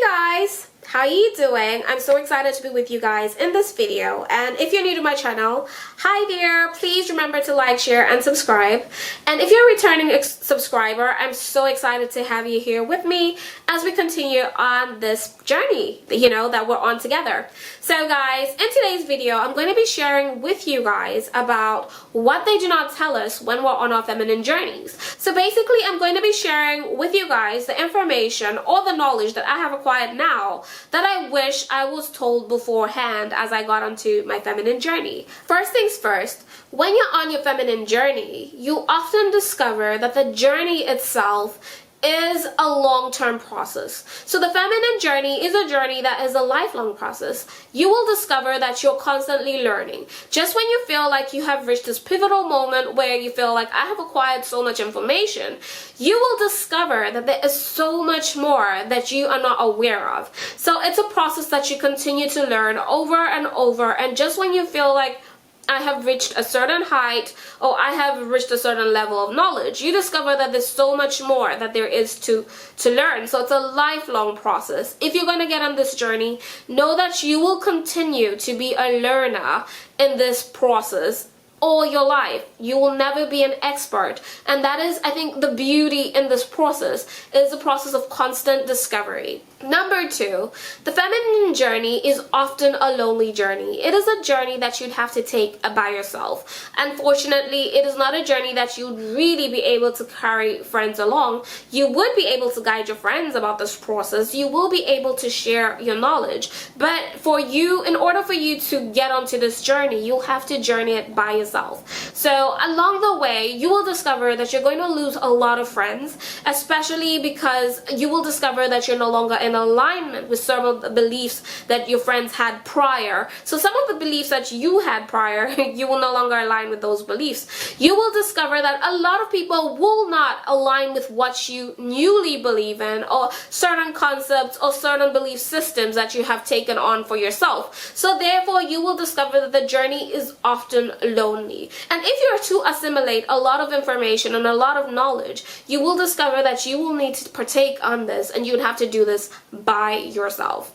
guys, how are you doing? I'm so excited to be with you guys in this video, and if you're new to my channel, hi there, please remember to like, share, and subscribe. And if you're a returning subscriber, I'm so excited to have you here with me as we continue on this journey, that we're on together. So guys, in today's video, I'm going to be sharing with you guys about what they do not tell us when we're on our feminine journeys. So basically, I'm going to be sharing with you guys the information or the knowledge that I have acquired now that I wish I was told beforehand as I got onto my feminine journey. First things first, when you're on your feminine journey, you often discover that the journey itself is a long-term process. So the feminine journey is a journey that is a lifelong process. You will discover that you're constantly learning. Just when you feel like you have reached this pivotal moment where you feel like I have acquired so much information, you will discover that there is so much more that you are not aware of. So it's a process that you continue to learn over and over, and just when you feel like I have reached a certain height or I have reached a certain level of knowledge, you discover that there's so much more that there is to learn. So it's a lifelong process. If you're going to get on this journey, know that you will continue to be a learner in this process all your life. You will never be an expert, and that is, I think, the beauty in this process is the process of constant discovery. Number two, the feminine journey is often a lonely journey. It is a journey that you'd have to take by yourself. Unfortunately, it is not a journey that you'd really be able to carry friends along. You would be able to guide your friends about this process. You will be able to share your knowledge. But in order for you to get onto this journey, you'll have to journey it by yourself. So along the way, you will discover that you're going to lose a lot of friends, especially because you will discover that you're no longer in alignment with some of the beliefs that your friends had prior. So some of the beliefs that you had prior, you will no longer align with those beliefs. You will discover that a lot of people will not align with what you newly believe in, or certain concepts or certain belief systems that you have taken on for yourself. So therefore, you will discover that the journey is often lonely. And if you are to assimilate a lot of information and a lot of knowledge, you will discover that you will need to partake on this, and you would have to do this by yourself.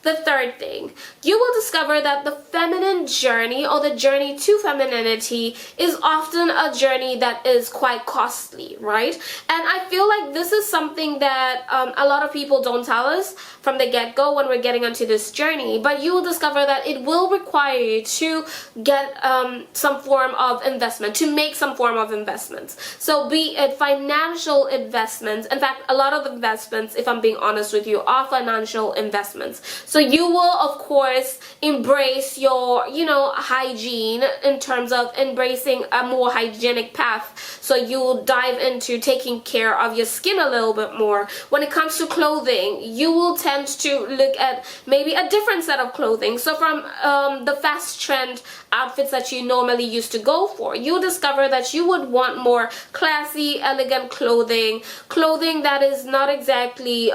The third thing, you will discover that the feminine journey, or the journey to femininity, is often a journey that is quite costly, right? And I feel like this is something that a lot of people don't tell us from the get-go when we're getting onto this journey, but you will discover that it will require you to get some form of investment, to make some form of investments. So be it financial investments. In fact, a lot of investments, if I'm being honest with you, are financial investments. So you will, of course, embrace your, hygiene in terms of embracing a more hygienic path. So you'll dive into taking care of your skin a little bit more. When it comes to clothing, you will tend to look at maybe a different set of clothing. So from the fast trend outfits that you normally used to go for, you'll discover that you would want more classy, elegant clothing that is not exactly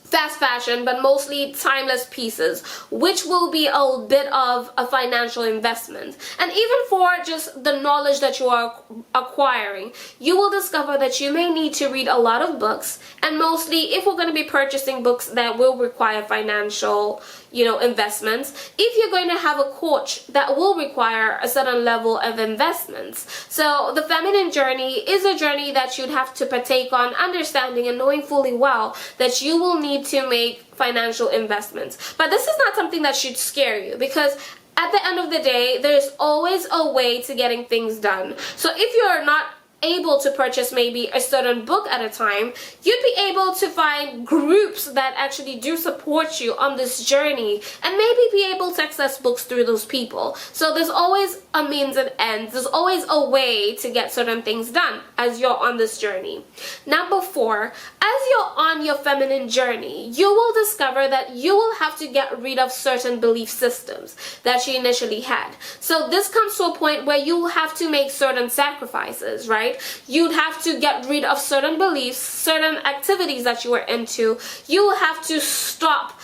fast fashion, but mostly timeless pieces, which will be a bit of a financial investment. And even for just the knowledge that you are acquiring, you will discover that you may need to read a lot of books, and mostly if we're going to be purchasing books that will require financial investments, if you're going to have a coach that will require a certain level of investments. So the feminine journey is a journey that you'd have to partake on, understanding and knowing fully well that you will need to make financial investments. But this is not something that should scare you, because at the end of the day, there's always a way to getting things done. So if you're not able to purchase maybe a certain book at a time, you'd be able to find groups that actually do support you on this journey, and maybe be able to access books through those people. So there's always a means and ends. There's always a way to get certain things done as you're on this journey. Number four, as you're on your feminine journey, you will discover that you will have to get rid of certain belief systems that you initially had. So this comes to a point where you will have to make certain sacrifices, right? right? You'd have to get rid of certain beliefs, certain activities that you were into. You have to stop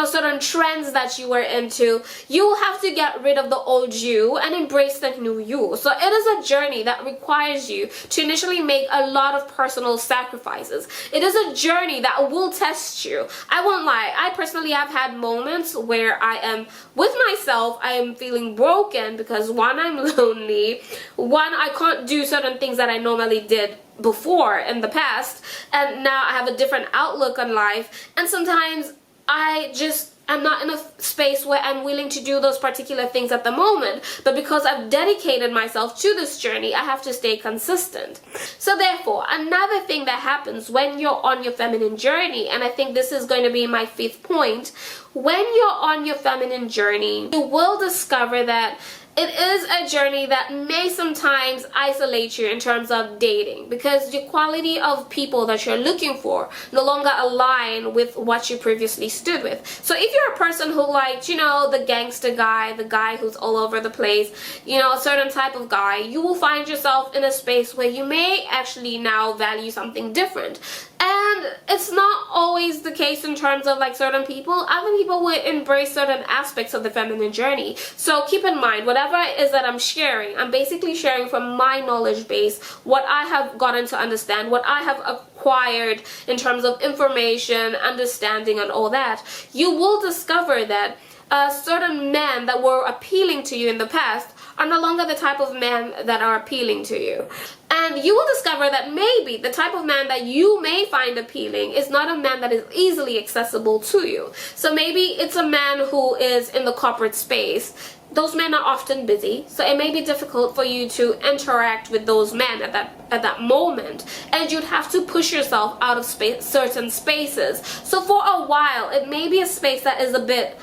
certain trends that you were into. You have to get rid of the old you and embrace the new you. So it is a journey that requires you to initially make a lot of personal sacrifices. It is a journey that will test you. I won't lie, I personally have had moments where I am with myself, I am feeling broken because one, I'm lonely, one, I can't do certain things that I normally did before in the past, and now I have a different outlook on life, and sometimes I'm not in a space where I'm willing to do those particular things at the moment, but because I've dedicated myself to this journey, I have to stay consistent. So therefore, another thing that happens when you're on your feminine journey, and I think this is going to be my 5th point, when you're on your feminine journey, you will discover that it is a journey that may sometimes isolate you in terms of dating, because the quality of people that you're looking for no longer align with what you previously stood with. So if you're a person who liked, the gangster guy, the guy who's all over the place, a certain type of guy, you will find yourself in a space where you may actually now value something different. And it's not always the case in terms of like certain people. Other people will embrace certain aspects of the feminine journey. So keep in mind, whatever it is that I'm sharing, I'm basically sharing from my knowledge base, what I have gotten to understand, what I have acquired in terms of information, understanding, and all that. You will discover that certain men that were appealing to you in the past are no longer the type of men that are appealing to you. And you will discover that maybe the type of man that you may find appealing is not a man that is easily accessible to you. So maybe it's a man who is in the corporate space. Those men are often busy, so it may be difficult for you to interact with those men at that moment, and you'd have to push yourself out of certain spaces. So for a while, it may be a space that is a bit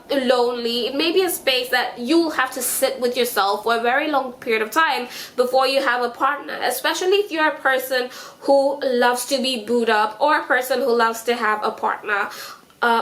lonely. It may be a space that you'll have to sit with yourself for a very long period of time before you have a partner, especially if you're a person who loves to be booed up or a person who loves to have a partner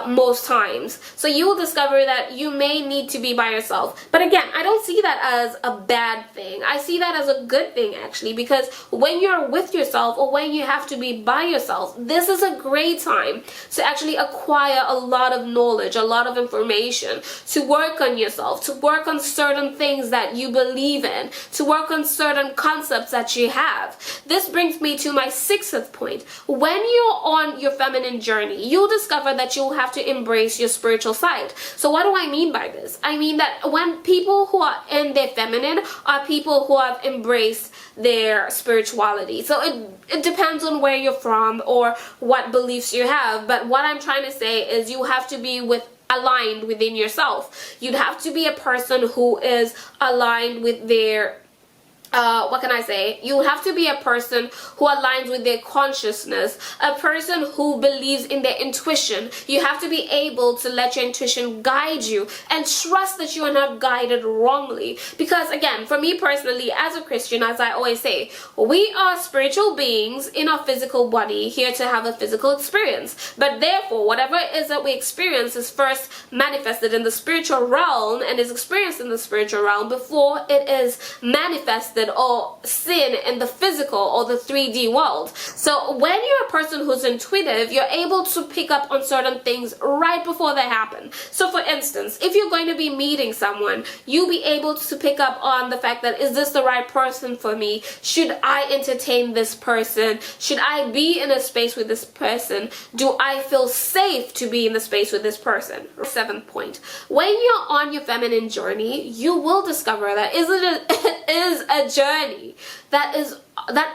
most times. So you will discover that you may need to be by yourself. But again, I don't see that as a bad thing. I see that as a good thing, actually, because when you're with yourself or when you have to be by yourself, this is a great time to actually acquire a lot of knowledge, a lot of information, to work on yourself, to work on certain things that you believe in, to work on certain concepts that you have. This brings me to my 6th point. When you're on your feminine journey, you'll discover that you'll have to embrace your spiritual side. So what do I mean by this? I mean that when people who are in their feminine are people who have embraced their spirituality. So it depends on where you're from or what beliefs you have. But what I'm trying to say is you have to be aligned within yourself. You'd have to be a person who is aligned with their what can I say? You have to be a person who aligns with their consciousness, a person who believes in their intuition. You have to be able to let your intuition guide you and trust that you are not guided wrongly. Because again, for me personally, as a Christian, as I always say, we are spiritual beings in our physical body, here to have a physical experience. But therefore, whatever it is that we experience is first manifested in the spiritual realm and is experienced in the spiritual realm before it is manifested or seen in the physical or the 3D world. So when you're a person who's intuitive, you're able to pick up on certain things right before they happen. So for instance, if you're going to be meeting someone, you'll be able to pick up on the fact that, is this the right person for me? Should I entertain this person? Should I be in a space with this person? Do I feel safe to be in the space with this person? 7th point. When you're on your feminine journey, you will discover that it is a journey that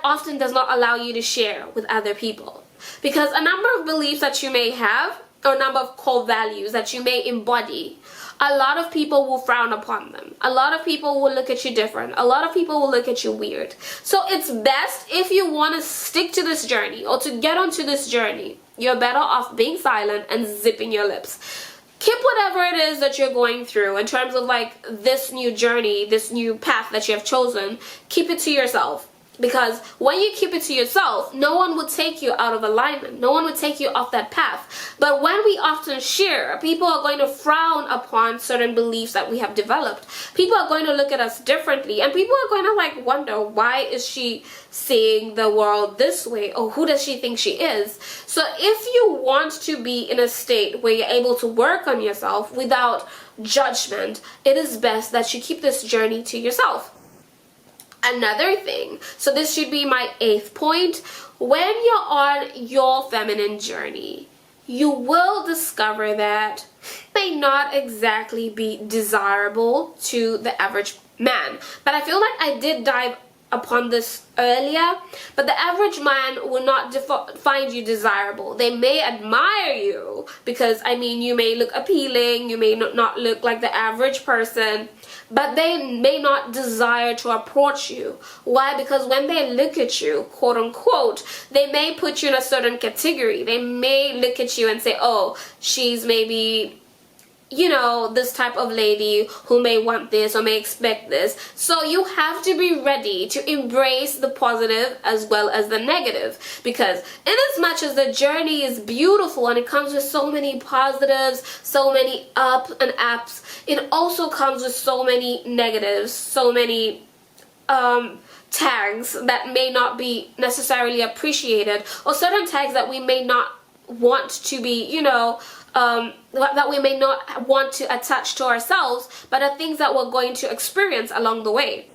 often does not allow you to share with other people, because a number of beliefs that you may have or a number of core values that you may embody, a lot of people will frown upon them. A lot of people will look at you different. A lot of people will look at you weird. So it's best, if you want to stick to this journey or to get onto this journey, you're better off being silent and zipping your lips. Keep whatever it is that you're going through in terms of like this new journey, this new path that you have chosen, keep it to yourself. Because when you keep it to yourself, no one would take you out of alignment. No one would take you off that path. But when we often share, people are going to frown upon certain beliefs that we have developed. People are going to look at us differently, and people are going to like wonder, why is she seeing the world this way, or who does she think she is? So if you want to be in a state where you're able to work on yourself without judgment, it is best that you keep this journey to yourself. Another thing, so this should be my 8th point, when you're on your feminine journey, you will discover that may not exactly be desirable to the average man. But I feel like I did dive upon this earlier, but the average man will not find you desirable. They may admire you because, I mean, you may look appealing, you may not look like the average person, but they may not desire to approach you. Why? Because when they look at you, quote unquote, they may put you in a certain category. They may look at you and say, oh, she's maybe, you know, this type of lady who may want this or may expect this. So you have to be ready to embrace the positive as well as the negative, because in as much as the journey is beautiful and it comes with so many positives, so many up and ups, it also comes with so many negatives, so many tags that may not be necessarily appreciated, or certain tags that we may not want to be, you know, that we may not want to attach to ourselves, but are things that we're going to experience along the way.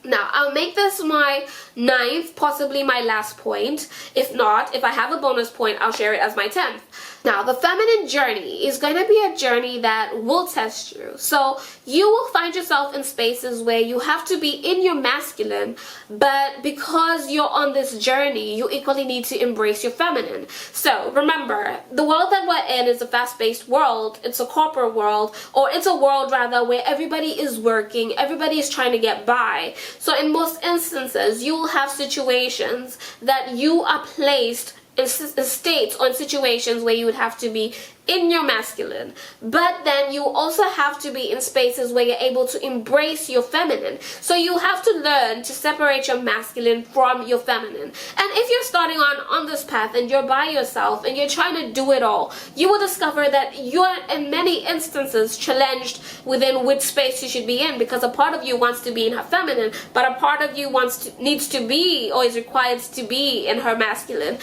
Now, I'll make this my 9th, possibly my last point. If not, if I have a bonus point, I'll share it as my 10th. Now, the feminine journey is going to be a journey that will test you. So you will find yourself in spaces where you have to be in your masculine, but because you're on this journey, you equally need to embrace your feminine. So remember, the world that we're in is a fast-paced world. It's a corporate world, or it's a world rather where everybody is working, everybody is trying to get by. So in most instances, you will have situations that you are placed in states or in situations where you would have to be in your masculine, but then you also have to be in spaces where you're able to embrace your feminine. So you have to learn to separate your masculine from your feminine. And if you're starting on this path and you're by yourself and you're trying to do it all, you will discover that you're in many instances challenged within which space you should be in, because a part of you wants to be in her feminine, but a part of you needs to be, or is required to be, in her masculine.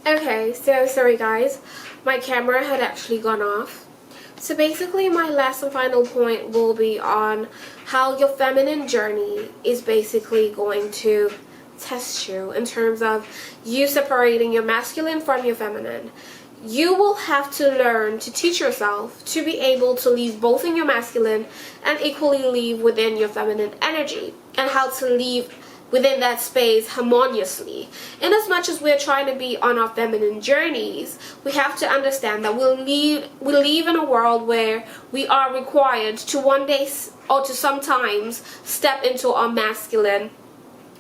Okay, so sorry guys, my camera had actually gone off. So basically my last and final point will be on how your feminine journey is basically going to test you in terms of you separating your masculine from your feminine. You will have to learn to teach yourself to be able to leave both in your masculine and equally leave within your feminine energy, and how to leave within that space harmoniously. In as much as we're trying to be on our feminine journeys, we have to understand that we live in a world where we are required to one day or to sometimes step into our masculine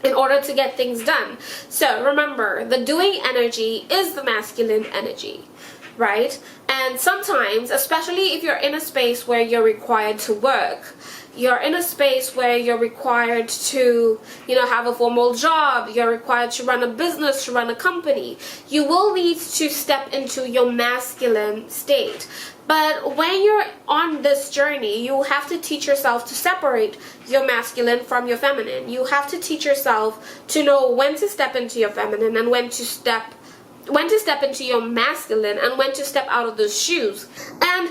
in order to get things done. So remember, the doing energy is the masculine energy, right? And sometimes, especially if you're in a space where you're required to work, you're in a space where you're required to, you know, have a formal job, you're required to run a business, to run a company, you will need to step into your masculine state. But when you're on this journey, you have to teach yourself to separate your masculine from your feminine. You have to teach yourself to know when to step into your feminine and when to step into your masculine, and when to step out of those shoes. And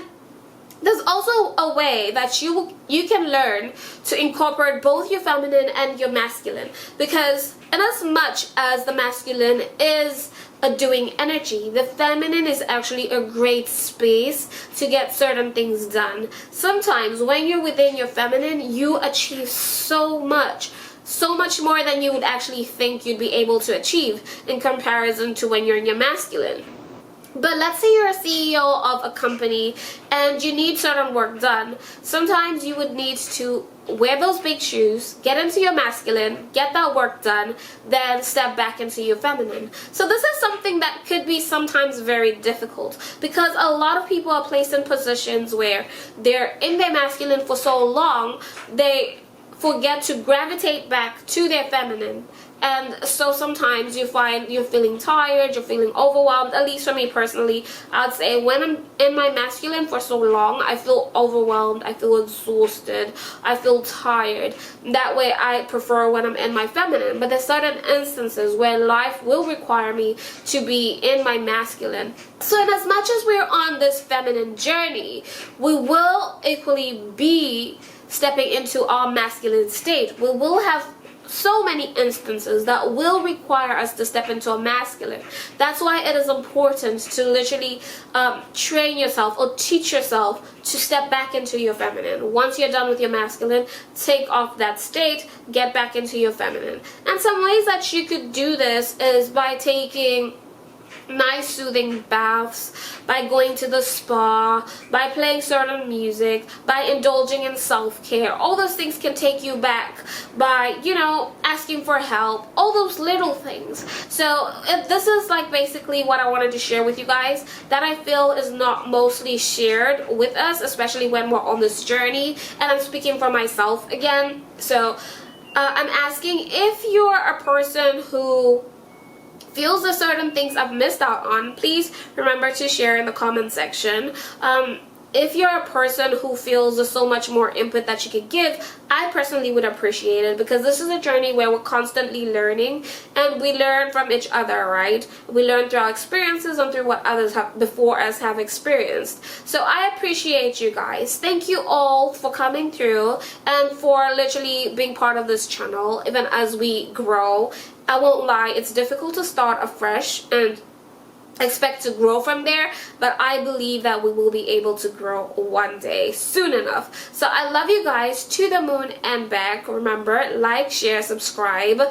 there's also a way that you can learn to incorporate both your feminine and your masculine, because in as much as the masculine is a doing energy, the feminine is actually a great space to get certain things done. Sometimes when you're within your feminine, you achieve so much more than you would actually think you'd be able to achieve in comparison to when you're in your masculine. But let's say you're a CEO of a company and you need certain work done. Sometimes you would need to wear those big shoes, get into your masculine, get that work done, then step back into your feminine. So this is something that could be sometimes very difficult, because a lot of people are placed in positions where they're in their masculine for so long, they forget to gravitate back to their feminine And so sometimes you find you're feeling tired, you're feeling overwhelmed. At least for me personally, I'd say when I'm in my masculine for so long, I feel overwhelmed, I feel exhausted, I feel tired. That way I prefer when I'm in my feminine. But there's certain instances where life will require me to be in my masculine. So in as much as we're on this feminine journey, we will equally be stepping into our masculine state. We will have so many instances that will require us to step into a masculine. That's why it is important to literally train yourself or teach yourself to step back into your feminine. Once you're done with your masculine, take off that state, get back into your feminine. And some ways that you could do this is by taking nice soothing baths, by going to the spa, by playing certain music, by indulging in self-care. All those things can take you back by, you know, asking for help, all those little things. So this is like basically what I wanted to share with you guys that I feel is not mostly shared with us, especially when we're on this journey. And I'm speaking for myself again. So I'm asking if you're a person who feels there's certain things I've missed out on, please remember to share in the comment section. If you're a person who feels there's so much more input that you could give, I personally would appreciate it, because this is a journey where we're constantly learning and we learn from each other, right? We learn through our experiences and through what others have before us have experienced. So I appreciate you guys. Thank you all for coming through and for literally being part of this channel even as we grow. I won't lie, it's difficult to start afresh and expect to grow from there, but I believe that we will be able to grow one day soon enough. So I love you guys to the moon and back. Remember, like, share, subscribe.